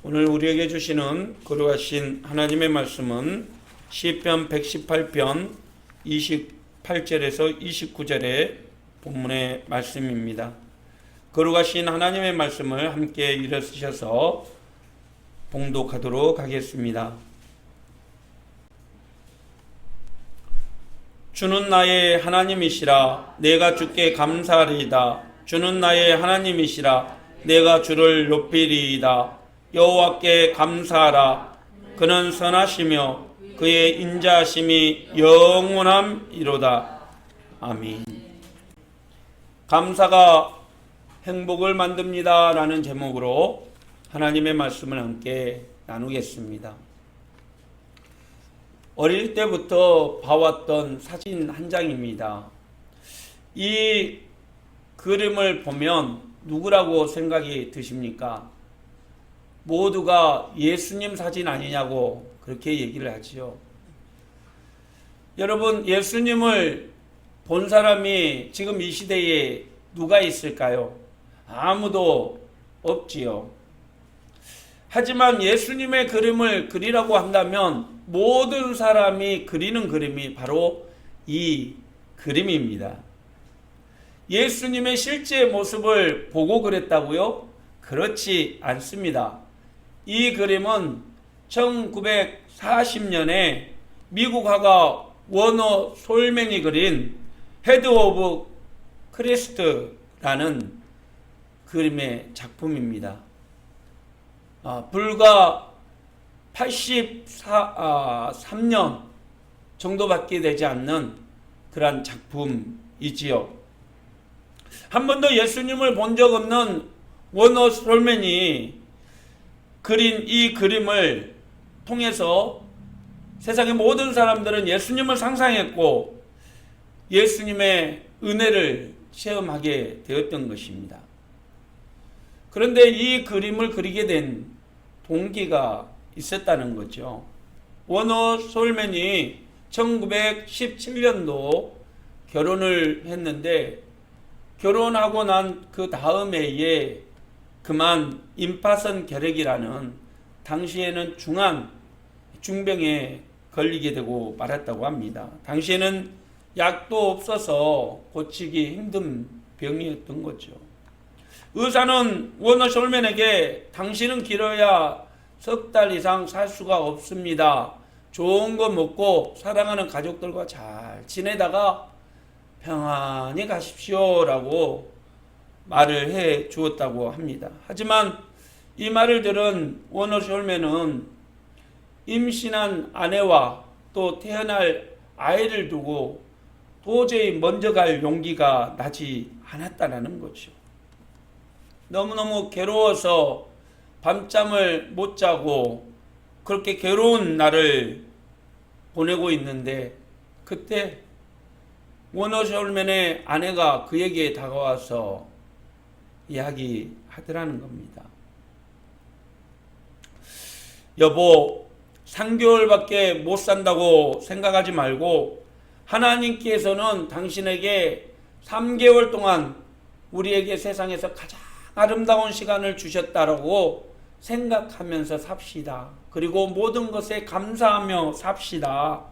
오늘 우리에게 주시는 거룩하신 하나님의 말씀은 시편 118편 28절에서 29절의 본문의 말씀입니다. 거룩하신 하나님의 말씀을 함께 일어서셔서 봉독하도록 하겠습니다. 주는 나의 하나님이시라. 내가 주께 감사하리이다. 주는 나의 하나님이시라. 내가 주를 높이리이다. 여호와께 감사하라. 그는 선하시며 그의 인자하심이 영원함이로다. 아멘. 감사가 행복을 만듭니다 라는 제목으로 하나님의 말씀을 함께 나누겠습니다. 어릴 때부터 봐왔던 사진 한 장입니다. 이 그림을 보면 누구라고 생각이 드십니까? 모두가 예수님 사진 아니냐고 그렇게 얘기를 하지요. 여러분, 예수님을 본 사람이 지금 이 시대에 누가 있을까요? 아무도 없지요. 하지만 예수님의 그림을 그리라고 한다면 모든 사람이 그리는 그림이 바로 이 그림입니다. 예수님의 실제 모습을 보고 그랬다고요? 그렇지 않습니다. 이 그림은 1940년에 미국 화가 워너 솔맨이 그린 헤드 오브 크리스트라는 그림의 작품입니다. 불과 83년 정도밖에 되지 않는 그런 작품이지요. 한 번도 예수님을 본 적 없는 워너 솔맨이 그린 이 그림을 통해서 세상의 모든 사람들은 예수님을 상상했고 예수님의 은혜를 체험하게 되었던 것입니다. 그런데 이 그림을 그리게 된 동기가 있었다는 거죠. 워너 솔맨이 1917년도 결혼을 했는데 결혼하고 난 그 다음 해에 그만 임파선 결핵이라는 당시에는 중병에 걸리게 되고 말았다고 합니다. 당시에는 약도 없어서 고치기 힘든 병이었던 거죠. 의사는 워너 솔맨에게 당신은 길어야 석 달 이상 살 수가 없습니다. 좋은 거 먹고 사랑하는 가족들과 잘 지내다가 평안히 가십시오 라고 말을 해 주었다고 합니다. 하지만 이 말을 들은 워너 솔맨은 임신한 아내와 또 태어날 아이를 두고 도저히 먼저 갈 용기가 나지 않았다는 거죠. 너무너무 괴로워서 밤잠을 못 자고 그렇게 괴로운 날을 보내고 있는데 그때 워너 솔맨의 아내가 그에게 다가와서 이야기하더라는 겁니다. 여보, 3개월밖에 못 산다고 생각하지 말고 하나님께서는 당신에게 3개월 동안 우리에게 세상에서 가장 아름다운 시간을 주셨다라고 생각하면서 삽시다. 그리고 모든 것에 감사하며 삽시다.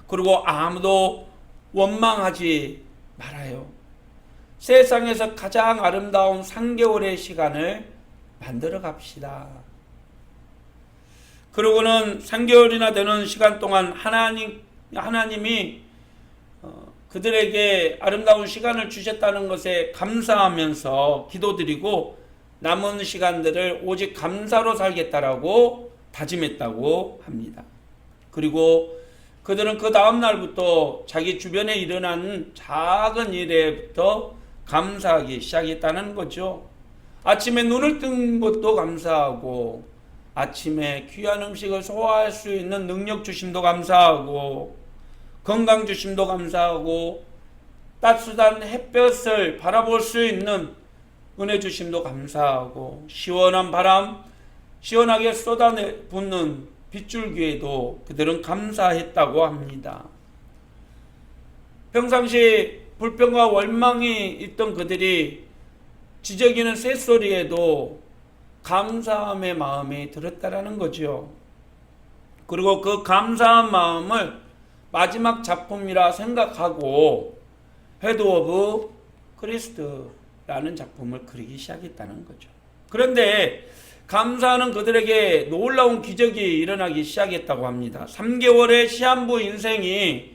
그리고 아무도 원망하지 말아요. 세상에서 가장 아름다운 3개월의 시간을 만들어 갑시다. 그러고는 3개월이나 되는 시간 동안 하나님이 그들에게 아름다운 시간을 주셨다는 것에 감사하면서 기도드리고 남은 시간들을 오직 감사로 살겠다라고 다짐했다고 합니다. 그리고 그들은 그 다음 날부터 자기 주변에 일어난 작은 일에부터 감사하기 시작했다는 거죠. 아침에 눈을 뜬 것도 감사하고 아침에 귀한 음식을 소화할 수 있는 능력 주심도 감사하고 건강 주심도 감사하고 따뜻한 햇볕을 바라볼 수 있는 은혜 주심도 감사하고 시원한 바람 시원하게 쏟아붓는 빗줄기에도 그들은 감사했다고 합니다. 평상시 불평과 원망이 있던 그들이 지저귀는 쇳소리에도 감사함의 마음이 들었다라는 거죠. 그리고 그 감사한 마음을 마지막 작품이라 생각하고 헤드 오브 크리스트라는 작품을 그리기 시작했다는 거죠. 그런데 감사하는 그들에게 놀라운 기적이 일어나기 시작했다고 합니다. 3개월의 시한부 인생이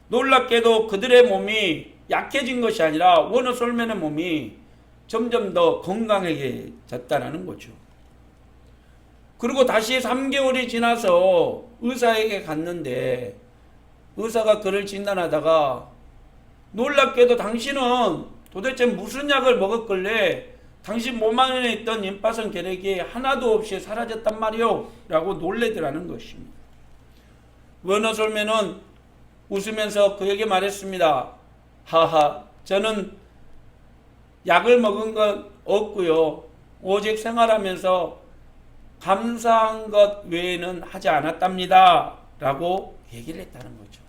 놀랍게도 그들의 몸이 약해진 것이 아니라 워너 솔맨의 몸이 점점 더 건강해졌다는 거죠. 그리고 다시 3개월이 지나서 의사에게 갔는데 의사가 그를 진단하다가 놀랍게도 당신은 도대체 무슨 약을 먹었길래 당신 몸 안에 있던 임파선 결핵이 하나도 없이 사라졌단 말이오 라고 놀래더라는 것입니다. 워너 솔맨은 웃으면서 그에게 말했습니다. 하하, 저는 약을 먹은 건 없고요. 오직 생활하면서 감사한 것 외에는 하지 않았답니다. 라고 얘기를 했다는 거죠.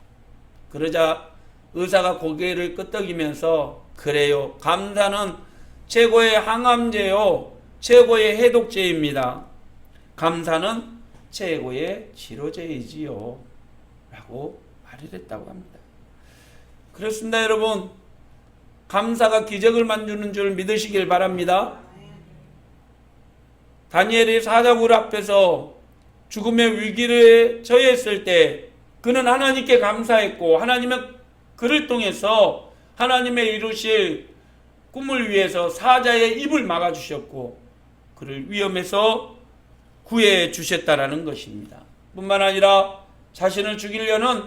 그러자 의사가 고개를 끄덕이면서 그래요. 감사는 최고의 항암제요. 최고의 해독제입니다. 감사는 최고의 치료제이지요. 라고 말을 했다고 합니다. 그렇습니다, 여러분. 감사가 기적을 만드는 줄 믿으시길 바랍니다. 다니엘이 사자굴 앞에서 죽음의 위기를 처했을 때 그는 하나님께 감사했고 하나님은 그를 통해서 하나님의 이루실 꿈을 위해서 사자의 입을 막아주셨고 그를 위험에서 구해 주셨다라는 것입니다. 뿐만 아니라 자신을 죽이려는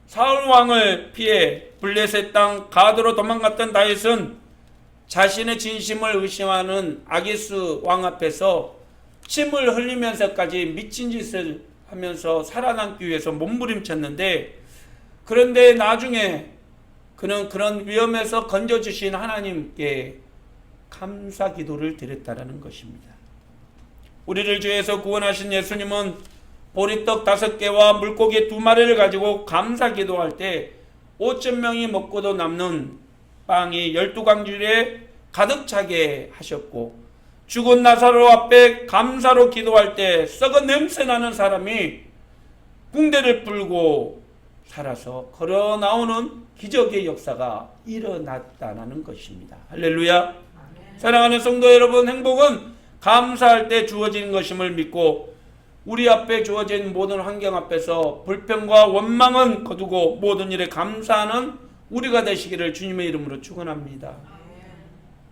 사울 왕을 피해 블레셋 땅 가드로 도망갔던 다윗은 자신의 진심을 의심하는 아기스 왕 앞에서 침을 흘리면서까지 미친 짓을 하면서 살아남기 위해서 몸부림쳤는데 그런데 나중에 그는 그런 위험에서 건져주신 하나님께 감사 기도를 드렸다라는 것입니다. 우리를 죄에서 구원하신 예수님은 보리떡 5개와 물고기 2마리를 가지고 감사 기도할 때 5,000명이 먹고도 남는 빵이 12광줄에 가득 차게 하셨고 죽은 나사로 앞에 감사로 기도할 때 썩은 냄새나는 사람이 붕대를 풀고 살아서 걸어 나오는 기적의 역사가 일어났다는 것입니다. 할렐루야. 아멘. 사랑하는 성도 여러분, 행복은 감사할 때 주어진 것임을 믿고 우리 앞에 주어진 모든 환경 앞에서 불평과 원망은 거두고 모든 일에 감사하는 우리가 되시기를 주님의 이름으로 축원합니다.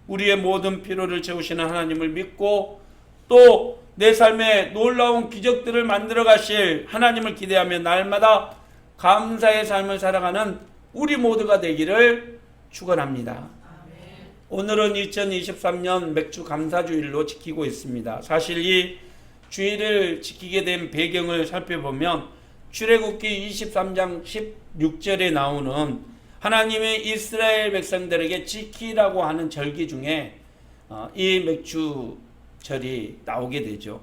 우리의 모든 필요를 채우시는 하나님을 믿고 또 내 삶에 놀라운 기적들을 만들어 가실 하나님을 기대하며 날마다 감사의 삶을 살아가는 우리 모두가 되기를 축원합니다. 오늘은 2023년 맥주 감사주일로 지키고 있습니다. 사실 이 주일을 지키게 된 배경을 살펴보면 출애굽기 23장 16절에 나오는 하나님의 이스라엘 백성들에게 지키라고 하는 절기 중에 이 맥주절이 나오게 되죠.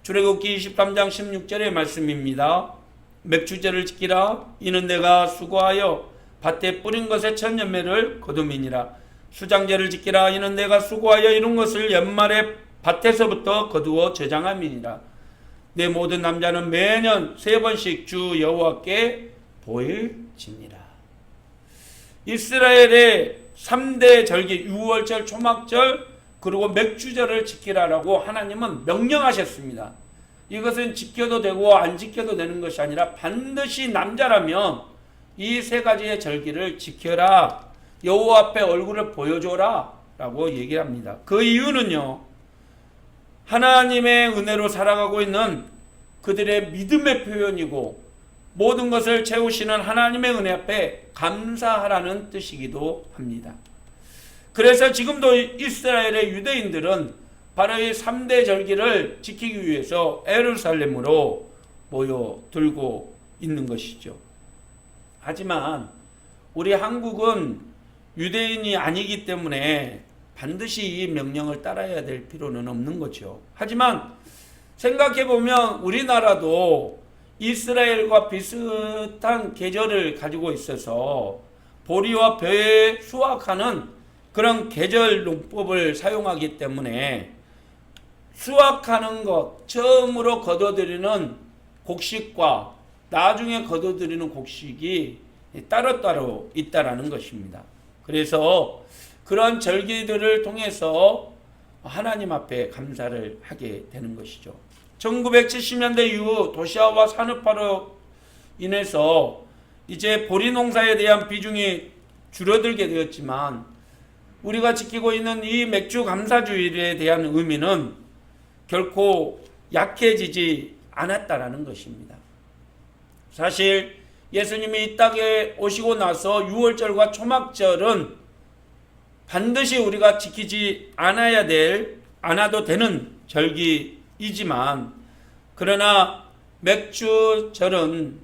출애굽기 23장 16절의 말씀입니다. 맥주절을 지키라. 이는 내가 수고하여 밭에 뿌린 것의 첫 열매를 거둠이니라. 수장절을 지키라. 이는 내가 수고하여 이룬 것을 연말에 밭에서부터 거두어 저장함이니라. 내 모든 남자는 매년 3번씩 주 여호와께 보일지니라. 이스라엘의 3대 절기 유월절, 초막절 그리고 맥주절을 지키라라고 하나님은 명령하셨습니다. 이것은 지켜도 되고 안 지켜도 되는 것이 아니라 반드시 남자라면 이 3가지의 절기를 지켜라. 여호와 앞에 얼굴을 보여줘라 라고 얘기합니다. 그 이유는요, 하나님의 은혜로 살아가고 있는 그들의 믿음의 표현이고 모든 것을 채우시는 하나님의 은혜 앞에 감사하라는 뜻이기도 합니다. 그래서 지금도 이스라엘의 유대인들은 바로 이 3대 절기를 지키기 위해서 예루살렘으로 모여들고 있는 것이죠. 하지만 우리 한국은 유대인이 아니기 때문에 반드시 이 명령을 따라야 될 필요는 없는 거죠. 하지만 생각해보면 우리나라도 이스라엘과 비슷한 계절을 가지고 있어서 보리와 벼에 수확하는 그런 계절 농법을 사용하기 때문에 수확하는 것 처음으로 거둬들이는 곡식과 나중에 거둬들이는 곡식이 따로따로 있다라는 것입니다. 그래서 그런 절기들을 통해서 하나님 앞에 감사를 하게 되는 것이죠. 1970년대 이후 도시화와 산업화로 인해서 이제 보리 농사에 대한 비중이 줄어들게 되었지만 우리가 지키고 있는 이 맥주 감사주일에 대한 의미는 결코 약해지지 않았다라는 것입니다. 사실 예수님이 이 땅에 오시고 나서 유월절과 초막절은 반드시 우리가 지키지 않아도 되는 절기이지만 그러나 맥주절은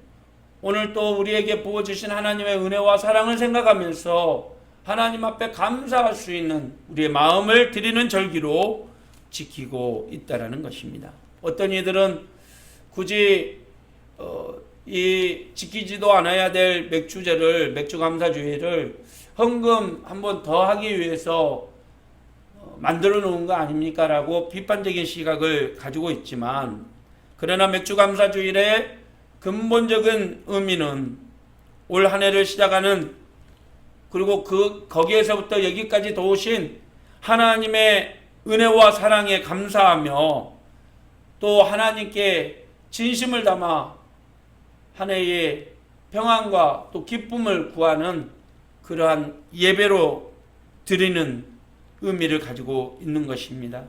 오늘 또 우리에게 부어주신 하나님의 은혜와 사랑을 생각하면서 하나님 앞에 감사할 수 있는 우리의 마음을 드리는 절기로 지키고 있다라는 것입니다. 어떤 이들은 굳이 이 지키지도 않아야 될 맥주감사주의를 헌금 한 번 더 하기 위해서 만들어 놓은 거 아닙니까? 라고 비판적인 시각을 가지고 있지만 그러나 맥주감사주일의 근본적인 의미는 올 한 해를 시작하는 그리고 거기에서부터 여기까지 도우신 하나님의 은혜와 사랑에 감사하며 또 하나님께 진심을 담아 한 해의 평안과 또 기쁨을 구하는 그러한 예배로 드리는 의미를 가지고 있는 것입니다.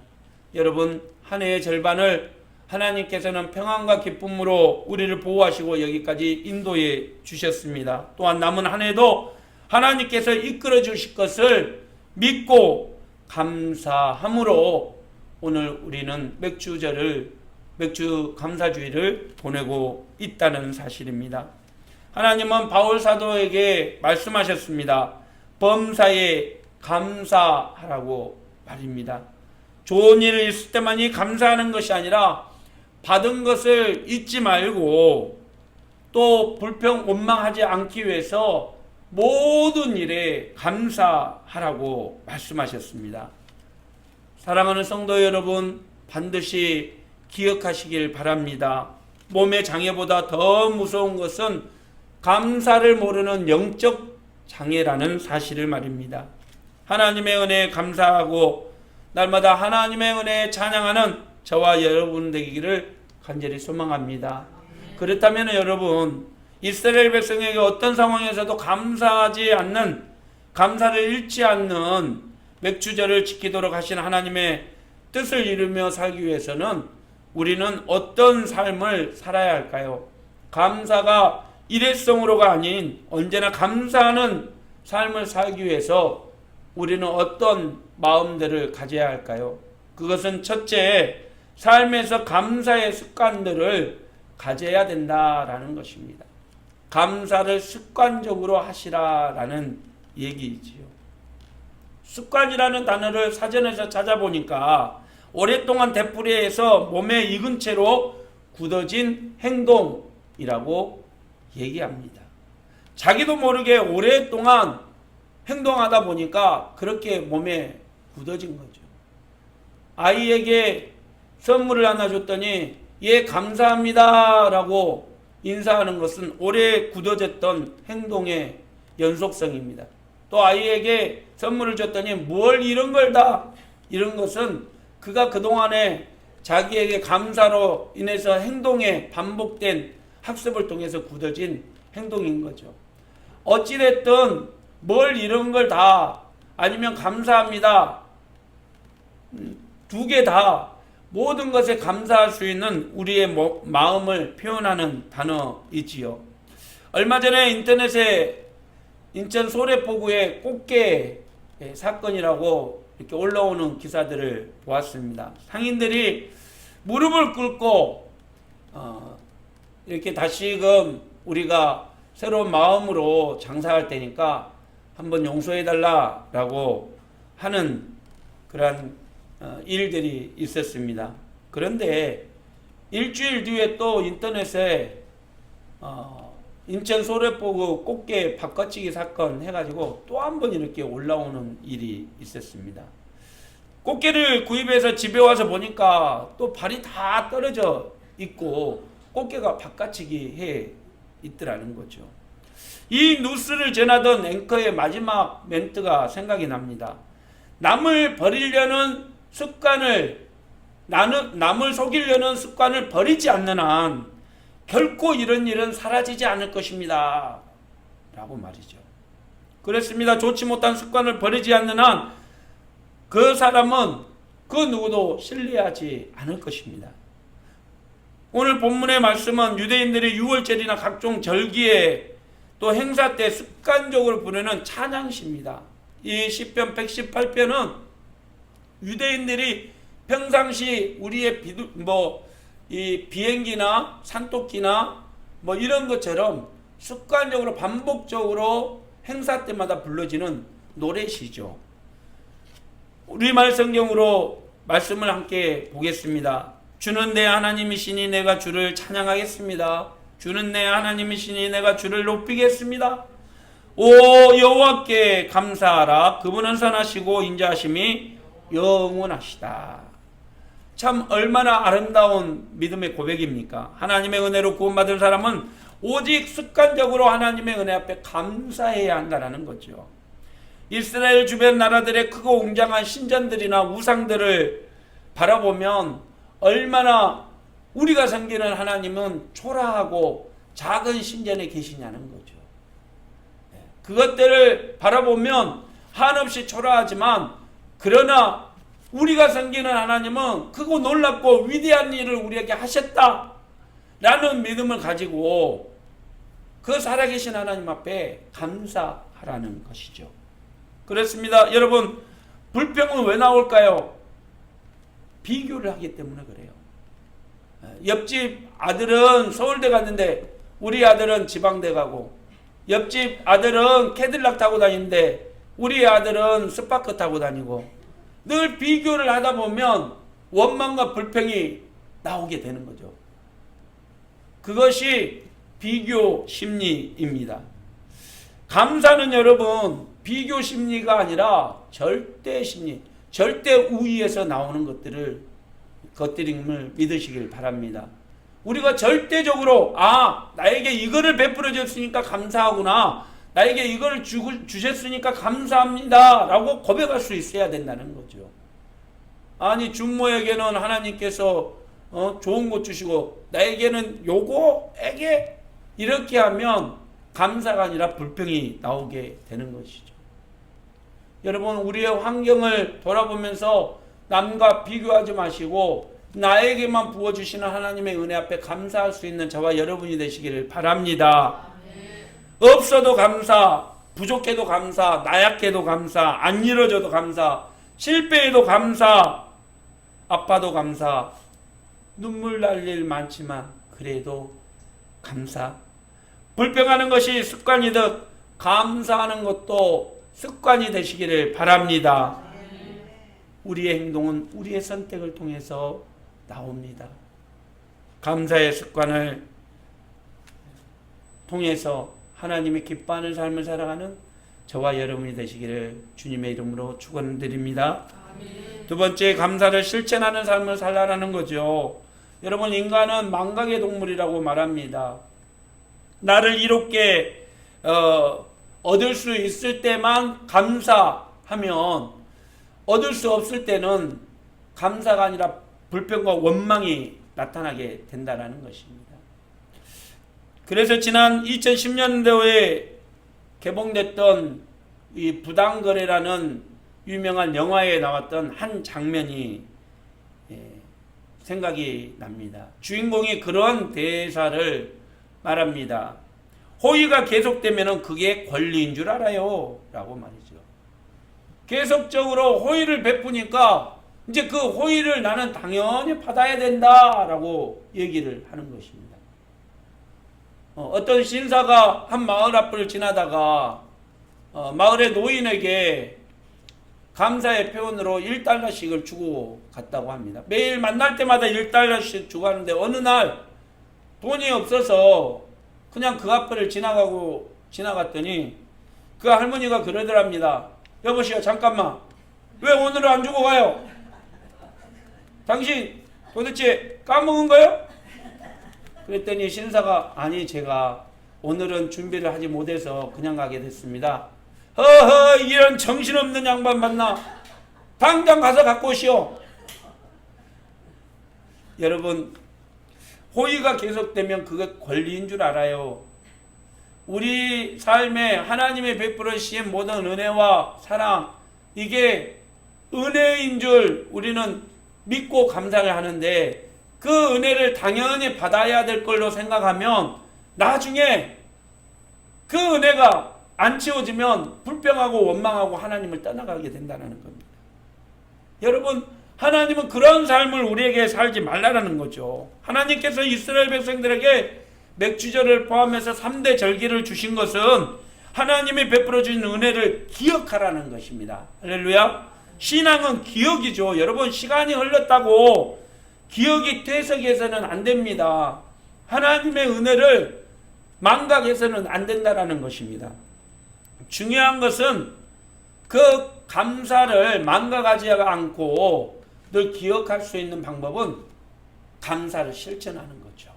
여러분, 한 해의 절반을 하나님께서는 평안과 기쁨으로 우리를 보호하시고 여기까지 인도해 주셨습니다. 또한 남은 한 해도 하나님께서 이끌어 주실 것을 믿고 감사함으로 오늘 우리는 맥주 감사주의를 보내고 있다는 사실입니다. 하나님은 바울 사도에게 말씀하셨습니다. 범사에 감사하라고 말입니다. 좋은 일이 있을 때만이 감사하는 것이 아니라 받은 것을 잊지 말고 또 불평 원망하지 않기 위해서 모든 일에 감사하라고 말씀하셨습니다. 사랑하는 성도 여러분, 반드시 기억하시길 바랍니다. 몸의 장애보다 더 무서운 것은 감사를 모르는 영적 장애라는 사실을 말입니다. 하나님의 은혜에 감사하고 날마다 하나님의 은혜에 찬양하는 저와 여러분 되기를 간절히 소망합니다. 그렇다면 여러분, 이스라엘 백성에게 어떤 상황에서도 감사를 잃지 않는 맥주절을 지키도록 하신 하나님의 뜻을 이루며 살기 위해서는 우리는 어떤 삶을 살아야 할까요? 감사가 일회성으로가 아닌 언제나 감사하는 삶을 살기 위해서 우리는 어떤 마음들을 가져야 할까요? 그것은 첫째, 삶에서 감사의 습관들을 가져야 된다라는 것입니다. 감사를 습관적으로 하시라라는 얘기이지요. 습관이라는 단어를 사전에서 찾아보니까 오랫동안 되풀이해서 몸에 익은 채로 굳어진 행동이라고 얘기합니다. 자기도 모르게 오랫동안 행동하다 보니까 그렇게 몸에 굳어진 거죠. 아이에게 선물을 하나 줬더니 예 감사합니다 라고 인사하는 것은 오래 굳어졌던 행동의 연속성입니다. 또 아이에게 선물을 줬더니 뭘 이런 걸 다, 이런 것은 그가 그동안에 자기에게 감사로 인해서 행동에 반복된 학습을 통해서 굳어진 행동인 거죠. 어찌됐든 뭘 이런 걸 다 아니면 감사합니다. 두 개 다 모든 것에 감사할 수 있는 우리의 마음을 표현하는 단어이지요. 얼마 전에 인터넷에 인천 소래포구의 꽃게 사건이라고 이렇게 올라오는 기사들을 보았습니다. 상인들이 무릎을 꿇고 이렇게 다시금 우리가 새로운 마음으로 장사할 때니까 한번 용서해달라라고 하는 그러한 일들이 있었습니다. 그런데 일주일 뒤에 또 인터넷에 인천 소래포구 꽃게 바꿔치기 사건 해가지고 또 한 번 이렇게 올라오는 일이 있었습니다. 꽃게를 구입해서 집에 와서 보니까 또 발이 다 떨어져 있고 꽃게가 바깥치기 해 있더라는 거죠. 이 뉴스를 전하던 앵커의 마지막 멘트가 생각이 납니다. 남을 버리려는 습관을, 남을 속이려는 습관을 버리지 않는 한 결코 이런 일은 사라지지 않을 것입니다. 라고 말이죠. 그렇습니다. 좋지 못한 습관을 버리지 않는 한 그 사람은 그 누구도 신뢰하지 않을 것입니다. 오늘 본문의 말씀은 유대인들이 유월절이나 각종 절기에 또 행사 때 습관적으로 부르는 찬양시입니다. 이 시편 118편은 유대인들이 평상시 우리의 이 비행기나 산토끼나 이런 것처럼 습관적으로 반복적으로 행사 때마다 불러지는 노래시죠. 우리말 성경으로 말씀을 함께 보겠습니다. 주는 내 하나님이시니 내가 주를 찬양하겠습니다. 주는 내 하나님이시니 내가 주를 높이겠습니다. 오 여호와께 감사하라. 그분은 선하시고 인자하심이 영원하시다. 참 얼마나 아름다운 믿음의 고백입니까? 하나님의 은혜로 구원받은 사람은 오직 습관적으로 하나님의 은혜 앞에 감사해야 한다는 거죠. 이스라엘 주변 나라들의 크고 웅장한 신전들이나 우상들을 바라보면 얼마나 우리가 섬기는 하나님은 초라하고 작은 신전에 계시냐는 거죠. 그것들을 바라보면 한없이 초라하지만 그러나 우리가 섬기는 하나님은 크고 놀랍고 위대한 일을 우리에게 하셨다라는 믿음을 가지고 그 살아계신 하나님 앞에 감사하라는 것이죠. 그렇습니다. 여러분, 불평은 왜 나올까요? 비교를 하기 때문에 그래요. 옆집 아들은 서울대 갔는데 우리 아들은 지방대 가고, 옆집 아들은 캐딜락 타고 다니는데 우리 아들은 스파크 타고 다니고, 늘 비교를 하다 보면 원망과 불평이 나오게 되는 거죠. 그것이 비교 심리입니다. 감사는 여러분 비교 심리가 아니라 절대 심리, 절대 우위에서 나오는 것들임을 믿으시길 바랍니다. 우리가 절대적으로 나에게 이거를 베풀어 줬으니까 감사하구나, 나에게 이걸 주셨으니까 감사합니다 라고 고백할 수 있어야 된다는 거죠. 아니 준모에게는 하나님께서 좋은 것 주시고 나에게는 요거에게 이렇게 하면 감사가 아니라 불평이 나오게 되는 것이죠. 여러분, 우리의 환경을 돌아보면서 남과 비교하지 마시고 나에게만 부어주시는 하나님의 은혜 앞에 감사할 수 있는 저와 여러분이 되시기를 바랍니다. 없어도 감사, 부족해도 감사, 나약해도 감사, 안 이루어져도 감사, 실패해도 감사, 아파도 감사, 눈물 날 일 많지만 그래도 감사. 불평하는 것이 습관이듯 감사하는 것도 습관이 되시기를 바랍니다. 우리의 행동은 우리의 선택을 통해서 나옵니다. 감사의 습관을 통해서 하나님이 기뻐하는 삶을 살아가는 저와 여러분이 되시기를 주님의 이름으로 축원드립니다. 두 번째, 감사를 실천하는 삶을 살아가는 거죠. 여러분, 인간은 망각의 동물이라고 말합니다. 나를 이롭게 얻을 수 있을 때만 감사하면 얻을 수 없을 때는 감사가 아니라 불평과 원망이 나타나게 된다는 것입니다. 그래서 지난 2010년도에 개봉됐던 이 부당거래라는 유명한 영화에 나왔던 한 장면이 생각이 납니다. 주인공이 그런 대사를 말합니다. 호의가 계속되면 그게 권리인 줄 알아요 라고 말이죠. 계속적으로 호의를 베푸니까 이제 그 호의를 나는 당연히 받아야 된다 라고 얘기를 하는 것입니다. 어떤 신사가 한 마을 앞을 지나다가 마을의 노인에게 감사의 표현으로 1달러씩을 주고 갔다고 합니다. 매일 만날 때마다 1달러씩 주고 가는데 어느 날 돈이 없어서 그냥 그 앞을 지나갔더니 그 할머니가 그러더랍니다. 여보시오, 잠깐만, 왜 오늘은 안 주고 가요? 당신 도대체 까먹은 거요? 그랬더니 신사가 아니 제가 오늘은 준비를 하지 못해서 그냥 가게 됐습니다. 허허 이런 정신없는 양반 만나 당장 가서 갖고 오시오. 여러분 호의가 계속되면 그게 권리인 줄 알아요. 우리 삶에 하나님의 베풀으신 모든 은혜와 사랑 이게 은혜인 줄 우리는 믿고 감사를 하는데 그 은혜를 당연히 받아야 될 걸로 생각하면 나중에 그 은혜가 안 채워지면 불평하고 원망하고 하나님을 떠나가게 된다는 겁니다. 여러분 하나님은 그런 삶을 우리에게 살지 말라는 거죠. 하나님께서 이스라엘 백성들에게 맥주절을 포함해서 3대 절기를 주신 것은 하나님이 베풀어 주신 은혜를 기억하라는 것입니다. 할렐루야. 신앙은 기억이죠. 여러분 시간이 흘렀다고 기억이 퇴색해서는 안 됩니다. 하나님의 은혜를 망각해서는 안 된다는 것입니다. 중요한 것은 그 감사를 망각하지 않고 늘 기억할 수 있는 방법은 감사를 실천하는 거죠.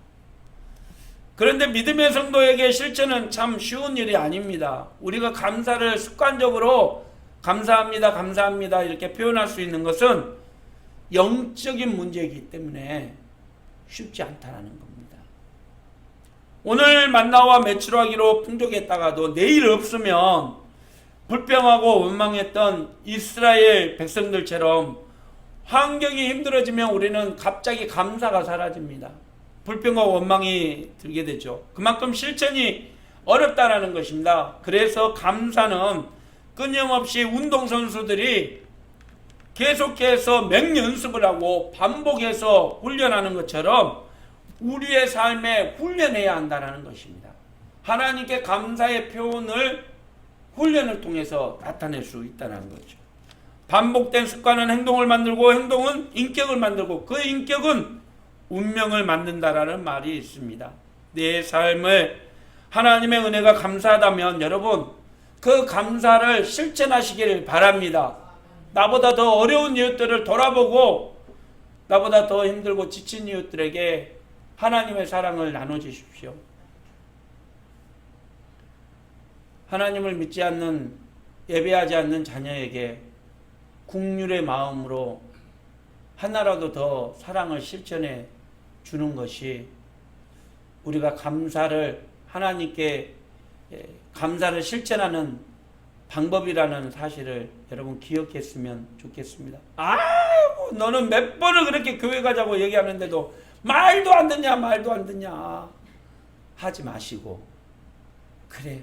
그런데 믿음의 성도에게 실천은 참 쉬운 일이 아닙니다. 우리가 감사를 습관적으로 감사합니다, 감사합니다 이렇게 표현할 수 있는 것은 영적인 문제이기 때문에 쉽지 않다는 겁니다. 오늘 만나와 매출하기로 풍족했다가도 내일 없으면 불평하고 원망했던 이스라엘 백성들처럼 환경이 힘들어지면 우리는 갑자기 감사가 사라집니다. 불평과 원망이 들게 되죠. 그만큼 실천이 어렵다라는 것입니다. 그래서 감사는 끊임없이 운동선수들이 계속해서 맹연습을 하고 반복해서 훈련하는 것처럼 우리의 삶에 훈련해야 한다는 것입니다. 하나님께 감사의 표현을 훈련을 통해서 나타낼 수 있다는 거죠. 반복된 습관은 행동을 만들고 행동은 인격을 만들고 그 인격은 운명을 만든다라는 말이 있습니다. 내 삶을 하나님의 은혜가 감사하다면 여러분 그 감사를 실천하시기를 바랍니다. 나보다 더 어려운 이웃들을 돌아보고 나보다 더 힘들고 지친 이웃들에게 하나님의 사랑을 나눠주십시오. 하나님을 믿지 않는 예배하지 않는 자녀에게 국률의 마음으로 하나라도 더 사랑을 실천해 주는 것이 우리가 감사를 하나님께 감사를 실천하는 방법이라는 사실을 여러분 기억했으면 좋겠습니다. 아이고 너는 몇 번을 그렇게 교회 가자고 얘기하는데도 말도 안 듣냐 말도 안 듣냐 하지 마시고 그래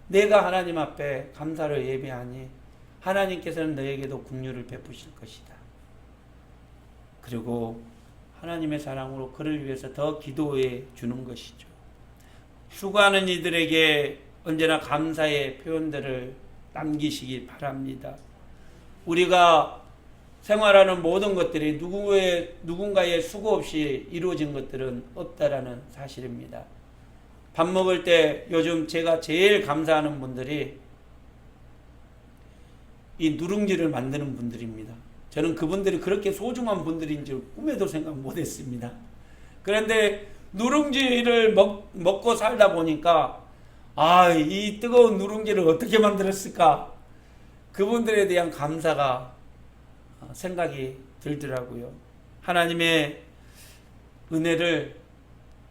내가 하나님 앞에 감사를 예배하니 하나님께서는 너에게도 긍휼을 베푸실 것이다. 그리고 하나님의 사랑으로 그를 위해서 더 기도해 주는 것이죠. 수고하는 이들에게 언제나 감사의 표현들을 남기시기 바랍니다. 우리가 생활하는 모든 것들이 누군가의 수고 없이 이루어진 것들은 없다라는 사실입니다. 밥 먹을 때 요즘 제가 제일 감사하는 분들이 이 누룽지를 만드는 분들입니다. 저는 그분들이 그렇게 소중한 분들인 줄 꿈에도 생각 못했습니다. 그런데 누룽지를 먹고 살다 보니까 이 뜨거운 누룽지를 어떻게 만들었을까? 그분들에 대한 감사가 생각이 들더라고요. 하나님의 은혜를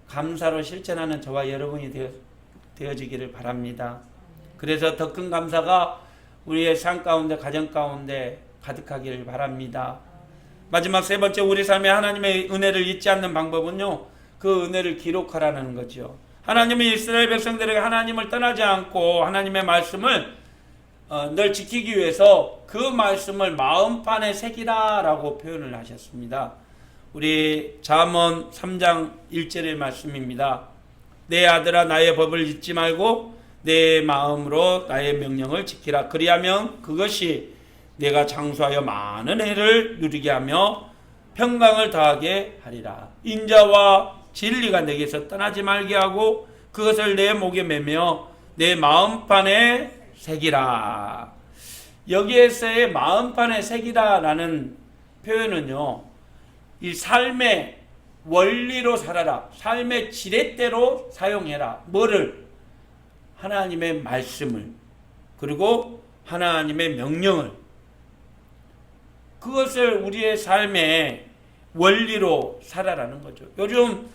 감사로 실천하는 저와 여러분이 되어지기를 바랍니다. 그래서 더 큰 감사가 우리의 삶 가운데 가정 가운데 가득하기를 바랍니다. 마지막 세 번째 우리 삶에 하나님의 은혜를 잊지 않는 방법은요. 그 은혜를 기록하라는 거죠. 하나님이 이스라엘 백성들에게 하나님을 떠나지 않고 하나님의 말씀을 늘 지키기 위해서 그 말씀을 마음판에 새기라 라고 표현을 하셨습니다. 우리 잠언 3장 1절의 말씀입니다. 내 아들아 나의 법을 잊지 말고 내 마음으로 나의 명령을 지키라. 그리하면 그것이 내가 장수하여 많은 해를 누리게 하며 평강을 더하게 하리라. 인자와 진리가 내게서 떠나지 말게 하고 그것을 내 목에 매며 내 마음판에 새기라. 여기에서의 마음판에 새기라 라는 표현은요, 이 삶의 원리로 살아라. 삶의 지렛대로 사용해라. 뭐를? 하나님의 말씀을, 그리고 하나님의 명령을, 그것을 우리의 삶의 원리로 살아라는 거죠. 요즘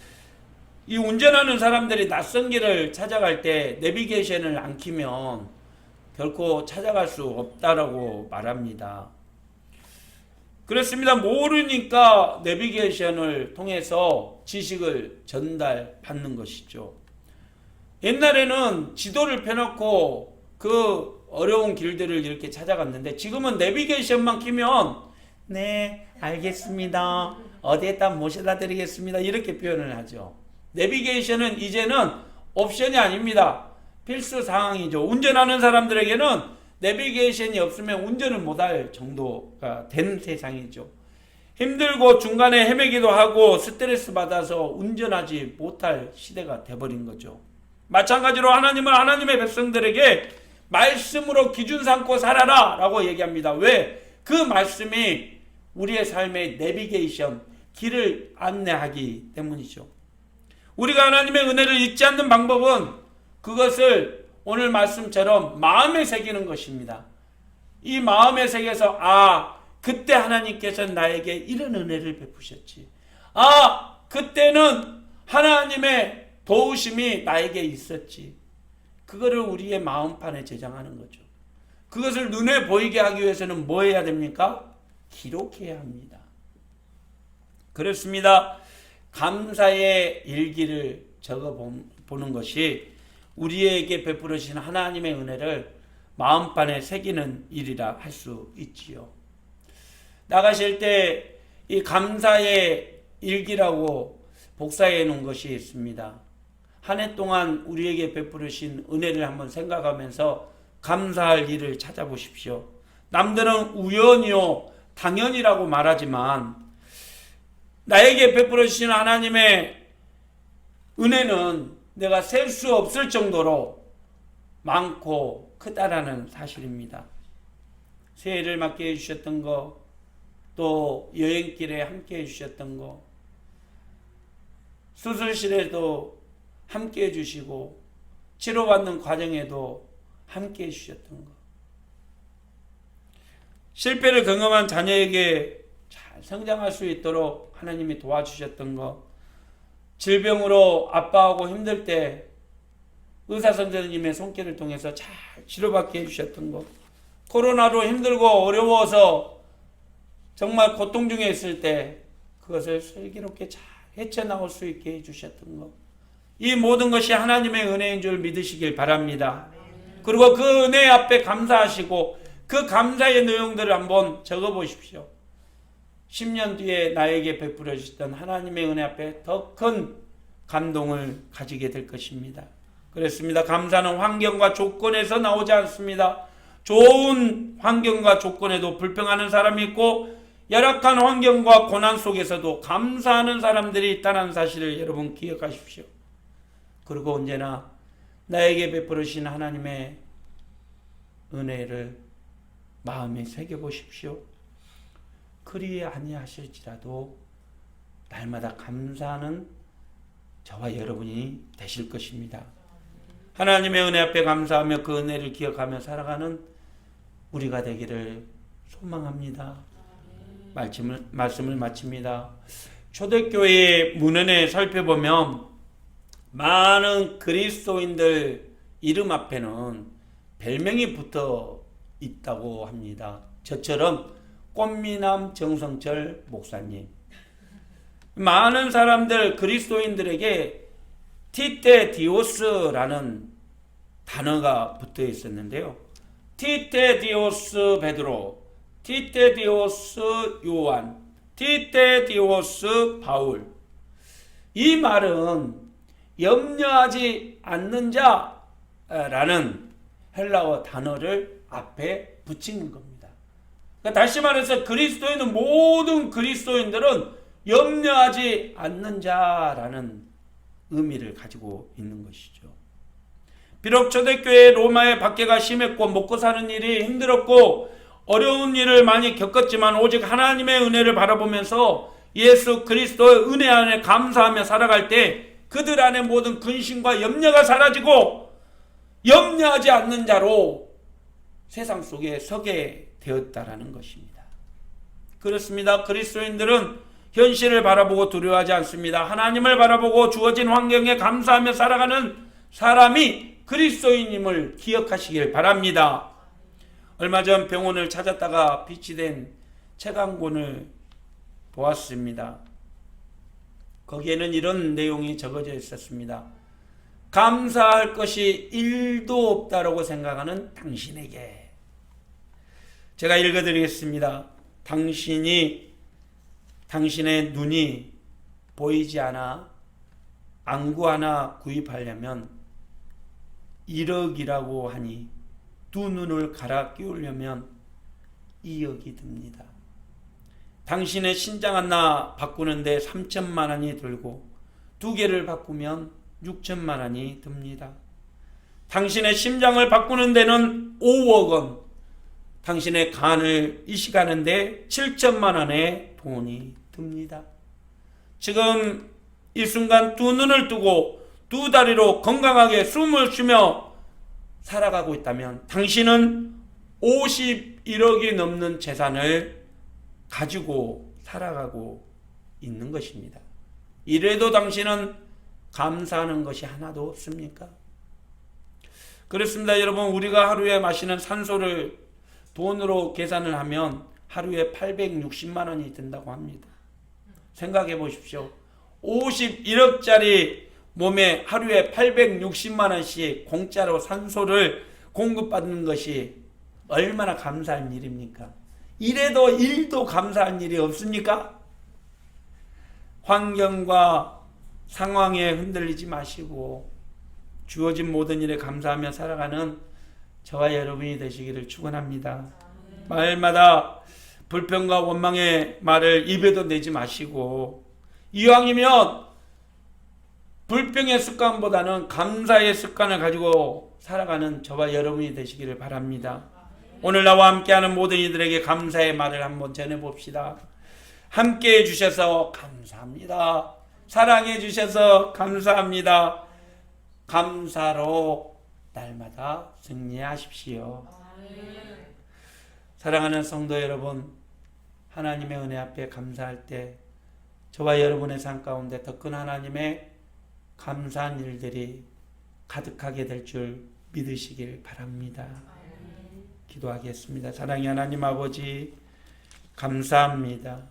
이 운전하는 사람들이 낯선 길을 찾아갈 때 내비게이션을 안 켜면 결코 찾아갈 수 없다라고 말합니다. 그렇습니다. 모르니까 내비게이션을 통해서 지식을 전달받는 것이죠. 옛날에는 지도를 펴놓고 그 어려운 길들을 이렇게 찾아갔는데, 지금은 내비게이션만 켜면 네, 알겠습니다, 어디에다 모셔다 드리겠습니다, 이렇게 표현을 하죠. 내비게이션은 이제는 옵션이 아닙니다. 필수 상황이죠. 운전하는 사람들에게는 내비게이션이 없으면 운전을 못할 정도가 된 세상이죠. 힘들고 중간에 헤매기도 하고 스트레스 받아서 운전하지 못할 시대가 돼버린 거죠. 마찬가지로 하나님은 하나님의 백성들에게 말씀으로 기준 삼고 살아라 라고 얘기합니다. 왜? 그 말씀이 우리의 삶의 내비게이션, 길을 안내하기 때문이죠. 우리가 하나님의 은혜를 잊지 않는 방법은 그것을 오늘 말씀처럼 마음에 새기는 것입니다. 이 마음에 새겨서 그때 하나님께서 나에게 이런 은혜를 베푸셨지. 그때는 하나님의 도우심이 나에게 있었지. 그거를 우리의 마음판에 저장하는 거죠. 그것을 눈에 보이게 하기 위해서는 뭐 해야 됩니까? 기록해야 합니다. 그렇습니다. 감사의 일기를 적어보는 것이 우리에게 베풀으신 하나님의 은혜를 마음판에 새기는 일이라 할 수 있지요. 나가실 때 이 감사의 일기라고 복사해 놓은 것이 있습니다. 한 해 동안 우리에게 베풀으신 은혜를 한번 생각하면서 감사할 일을 찾아보십시오. 남들은 우연이요, 당연이라고 말하지만 나에게 베풀어 주신 하나님의 은혜는 내가 셀 수 없을 정도로 많고 크다라는 사실입니다. 새해를 맞게 해주셨던 거, 또 여행길에 함께 해주셨던 거, 수술실에도 함께 해주시고 치료받는 과정에도 함께 해주셨던 거, 실패를 경험한 자녀에게 잘 성장할 수 있도록 하나님이 도와주셨던 거, 질병으로 아파하고 힘들 때 의사 선생님의 손길을 통해서 잘 치료받게 해주셨던 거, 코로나로 힘들고 어려워서 정말 고통 중에 있을 때 그것을 슬기롭게 잘 헤쳐나올 수 있게 해주셨던 거, 이 모든 것이 하나님의 은혜인 줄 믿으시길 바랍니다. 그리고 그 은혜 앞에 감사하시고 그 감사의 내용들을 한번 적어보십시오. 10년 뒤에 나에게 베풀어 주셨던 하나님의 은혜 앞에 더 큰 감동을 가지게 될 것입니다. 그렇습니다. 감사는 환경과 조건에서 나오지 않습니다. 좋은 환경과 조건에도 불평하는 사람이 있고 열악한 환경과 고난 속에서도 감사하는 사람들이 있다는 사실을 여러분 기억하십시오. 그리고 언제나 나에게 베풀으신 하나님의 은혜를 마음에 새겨보십시오. 그리 아니하실지라도 날마다 감사하는 저와 여러분이 되실 것입니다. 하나님의 은혜 앞에 감사하며 그 은혜를 기억하며 살아가는 우리가 되기를 소망합니다. 말씀을 마칩니다. 초대교회 문헌에 살펴보면 많은 그리스도인들 이름 앞에는 별명이 붙어 있다고 합니다. 저처럼 꽃미남 정성철 목사님, 많은 사람들 그리스도인들에게 티테디오스라는 단어가 붙어 있었는데요. 티테디오스 베드로, 티테디오스 요한, 티테디오스 바울. 이 말은 염려하지 않는 자라는 헬라어 단어를 앞에 붙이는 겁니다. 그러니까 다시 말해서 그리스도인은, 모든 그리스도인들은 염려하지 않는 자라는 의미를 가지고 있는 것이죠. 비록 초대교회 로마의 박해가 심했고 먹고 사는 일이 힘들었고 어려운 일을 많이 겪었지만 오직 하나님의 은혜를 바라보면서 예수 그리스도의 은혜 안에 감사하며 살아갈 때 그들 안에 모든 근심과 염려가 사라지고 염려하지 않는 자로 세상 속에 서게 되었다라는 것입니다. 그렇습니다. 그리스도인들은 현실을 바라보고 두려워하지 않습니다. 하나님을 바라보고 주어진 환경에 감사하며 살아가는 사람이 그리스도인임을 기억하시길 바랍니다. 얼마 전 병원을 찾았다가 빛이 된 책 한 권을 보았습니다. 거기에는 이런 내용이 적어져 있었습니다. 감사할 것이 1도 없다라고 생각하는 당신에게. 제가 읽어드리겠습니다. 당신의 눈이 보이지 않아 안구 하나 구입하려면 1억이라고 하니 두 눈을 갈아 끼우려면 2억이 듭니다. 당신의 신장 하나 바꾸는데 3천만 원이 들고 두 개를 바꾸면 6천만 원이 듭니다. 당신의 심장을 바꾸는 데는 5억 원, 당신의 간을 이식하는데 7천만 원의 돈이 듭니다. 지금 이 순간 두 눈을 뜨고 두 다리로 건강하게 숨을 쉬며 살아가고 있다면 당신은 51억이 넘는 재산을 가지고 살아가고 있는 것입니다. 이래도 당신은 감사하는 것이 하나도 없습니까? 그렇습니다. 여러분, 우리가 하루에 마시는 산소를 돈으로 계산을 하면 하루에 860만 원이 든다고 합니다. 생각해 보십시오. 51억짜리 몸에 하루에 860만 원씩 공짜로 산소를 공급받는 것이 얼마나 감사한 일입니까? 이래도 1도 감사한 일이 없습니까? 환경과 상황에 흔들리지 마시고 주어진 모든 일에 감사하며 살아가는 저와 여러분이 되시기를 축원합니다. 말마다 불평과 원망의 말을 입에도 내지 마시고 이왕이면 불평의 습관보다는 감사의 습관을 가지고 살아가는 저와 여러분이 되시기를 바랍니다. 오늘 나와 함께하는 모든 이들에게 감사의 말을 한번 전해봅시다. 함께해 주셔서 감사합니다. 사랑해 주셔서 감사합니다. 감사로 날마다 승리하십시오. 사랑하는 성도 여러분, 하나님의 은혜 앞에 감사할 때 저와 여러분의 삶 가운데 더 큰 하나님의 감사한 일들이 가득하게 될 줄 믿으시길 바랍니다. 기도하겠습니다. 사랑의 하나님 아버지, 감사합니다.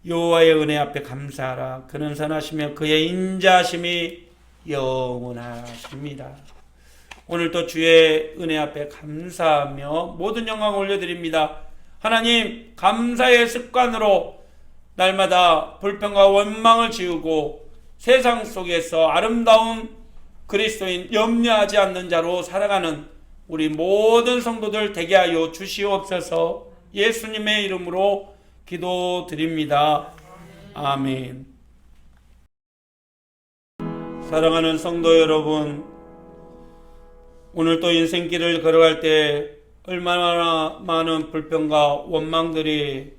여호와의 은혜 앞에 감사하라. 그는 선하시며 그의 인자하심이 영원하십니다. 오늘도 주의 은혜 앞에 감사하며 모든 영광 올려드립니다. 하나님, 감사의 습관으로 날마다 불평과 원망을 지우고 세상 속에서 아름다운 그리스도인, 염려하지 않는 자로 살아가는 우리 모든 성도들 되게 하여 주시옵소서. 예수님의 이름으로 기도드립니다. 아멘. 사랑하는 성도 여러분, 오늘 또 인생길을 걸어갈 때 얼마나 많은 불평과 원망들이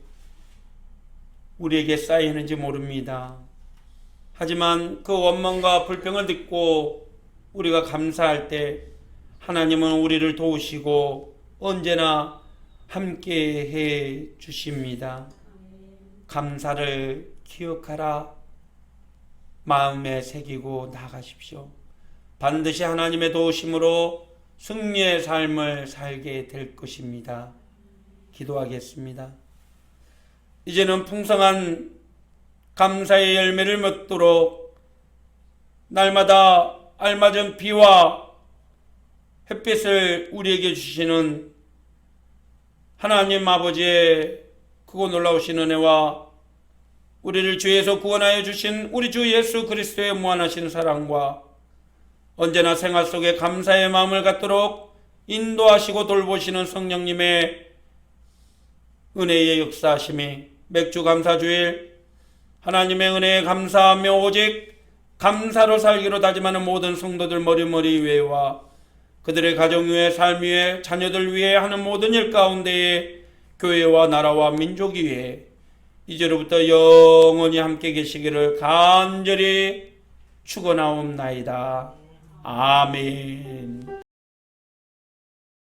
우리에게 쌓이는지 모릅니다. 하지만 그 원망과 불평을 듣고 우리가 감사할 때 하나님은 우리를 도우시고 언제나 함께해 주십니다. 감사를 기억하라. 마음에 새기고 나가십시오. 반드시 하나님의 도우심으로 승리의 삶을 살게 될 것입니다. 기도하겠습니다. 이제는 풍성한 감사의 열매를 맺도록 날마다 알맞은 비와 햇빛을 우리에게 주시는 하나님 아버지의 크고 놀라우신 은혜와 우리를 죄에서 구원하여 주신 우리 주 예수 그리스도의 무한하신 사랑과 언제나 생활 속에 감사의 마음을 갖도록 인도하시고 돌보시는 성령님의 은혜의 역사하심이 맥주 감사주일 하나님의 은혜에 감사하며 오직 감사로 살기로 다짐하는 모든 성도들 머리머리 위에와 그들의 가정 위에 삶 위에 자녀들 위에 하는 모든 일 가운데에 교회와 나라와 민족 위에 이제로부터 영원히 함께 계시기를 간절히 축원하옵나이다. 아멘.